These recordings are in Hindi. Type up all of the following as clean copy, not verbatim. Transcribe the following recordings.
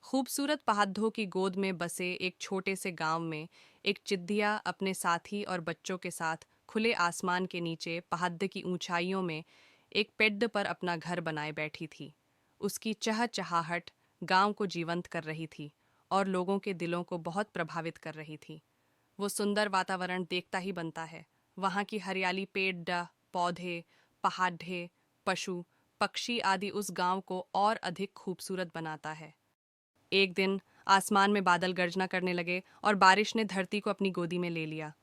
खूबसूरत पहाड़ों की गोद में बसे एक छोटे से गांव में एक चिद्दिया अपने साथी और बच्चों के साथ खुले आसमान के नीचे पहाड़ की ऊंचाइयों में एक पेड़ पर अपना घर बनाए बैठी थी। उसकी चहचहाहट गांव को जीवंत कर रही थी और लोगों के दिलों को बहुत प्रभावित कर रही थी। वो सुंदर वातावरण देखता ही बनता है। वहाँ की हरियाली, पेड़ पौधे, पहाड़े, पशु पक्षी आदि उस गांव को और अधिक खूबसूरत बनाता है। एक दिन आसमान में बादल गर्जना करने लगे और बारिश ने धरती को अपनी गोदी में ले लिया।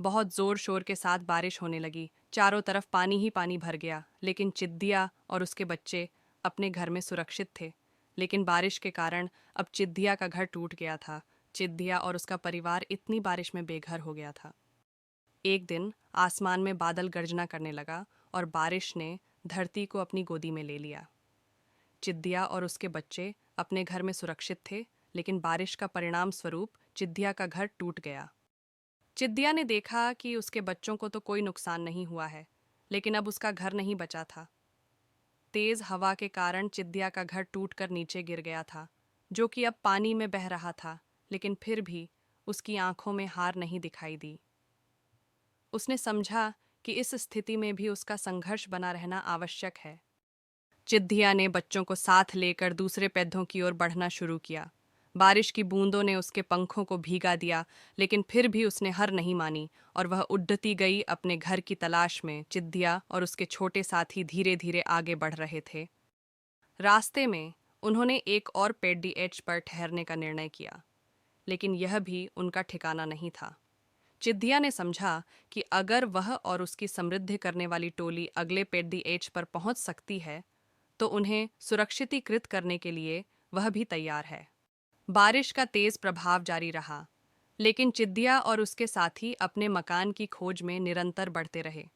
बहुत जोर शोर के साथ बारिश होने लगी। चारों तरफ पानी ही पानी भर गया, लेकिन चिद्दिया और उसके बच्चे अपने घर में सुरक्षित थे। लेकिन बारिश के कारण अब चिद्दिया का घर टूट गया था। चिद्दिया और उसका परिवार इतनी बारिश में बेघर हो गया था। एक दिन आसमान में बादल गर्जना करने लगा और बारिश ने धरती को अपनी गोदी में ले लिया। चिद्दिया और उसके बच्चे अपने घर में सुरक्षित थे, लेकिन बारिश का परिणाम स्वरूप चिद्दिया का घर टूट गया। चिद्दिया ने देखा कि उसके बच्चों को तो कोई नुकसान नहीं हुआ है, लेकिन अब उसका घर नहीं बचा था। तेज हवा के कारण चिद्दिया का घर टूटकर नीचे गिर गया था, जो कि अब पानी में बह रहा था, लेकिन फिर भी उसकी आंखों में हार नहीं दिखाई दी। उसने समझा कि इस स्थिति में भी उसका संघर्ष बना रहना आवश्यक है। चिद्दिया ने बच्चों को साथ लेकर दूसरे पौधों की ओर बढ़ना शुरू किया। बारिश की बूंदों ने उसके पंखों को भीगा दिया, लेकिन फिर भी उसने हार नहीं मानी और वह उड़ती गई अपने घर की तलाश में। चिद्दिया और उसके छोटे साथी धीरे धीरे आगे बढ़ रहे थे। रास्ते में उन्होंने एक और पेड़ एच पर ठहरने का निर्णय किया, लेकिन यह भी उनका ठिकाना नहीं था। चिद्दिया ने समझा कि अगर वह और उसकी समृद्धि करने वाली टोली अगले पेड़ एच पर पहुंच सकती है, तो उन्हें सुरक्षितीकृत करने के लिए वह भी तैयार है। बारिश का तेज प्रभाव जारी रहा, लेकिन चिद्दिया और उसके साथी अपने मकान की खोज में निरंतर बढ़ते रहे।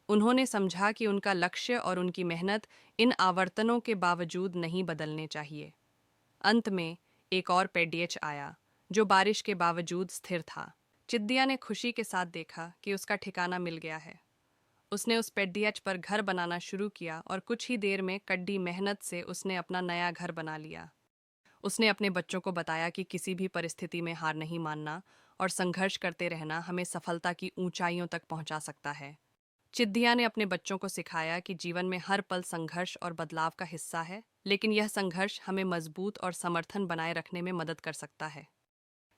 उन्होंने समझा कि उनका लक्ष्य और उनकी मेहनत इन आवर्तनों के बावजूद नहीं बदलने चाहिए। अंत में एक और पेडियच आया, जो बारिश के बावजूद स्थिर था। चिद्दिया ने खुशी के साथ देखा कि उसका ठिकाना मिल गया है। उसने उस पेडियच पर घर बनाना शुरू किया और कुछ ही देर में कड़ी मेहनत से उसने अपना नया घर बना लिया। उसने अपने बच्चों को बताया कि किसी भी परिस्थिति में हार नहीं मानना और संघर्ष करते रहना हमें सफलता की ऊंचाइयों तक पहुंचा सकता है। चिद्दिया ने अपने बच्चों को सिखाया कि जीवन में हर पल संघर्ष और बदलाव का हिस्सा है, लेकिन यह संघर्ष हमें मजबूत और समर्थन बनाए रखने में मदद कर सकता है।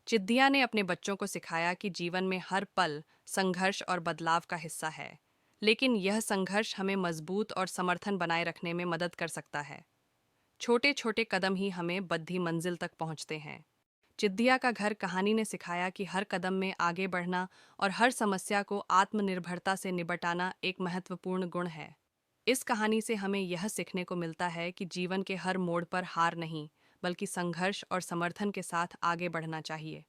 चिद्दिया ने अपने बच्चों को सिखाया कि जीवन में हर पल संघर्ष और बदलाव का हिस्सा है, लेकिन यह संघर्ष हमें मजबूत और समर्थन बनाए रखने में मदद कर सकता है। छोटे छोटे कदम ही हमें बद्धी मंजिल तक पहुंचते हैं। चिद्दिया का घर कहानी ने सिखाया कि हर कदम में आगे बढ़ना और हर समस्या को आत्मनिर्भरता से निपटाना एक महत्वपूर्ण गुण है। इस कहानी से हमें यह सीखने को मिलता है कि जीवन के हर मोड़ पर हार नहीं, बल्कि संघर्ष और समर्थन के साथ आगे बढ़ना चाहिए।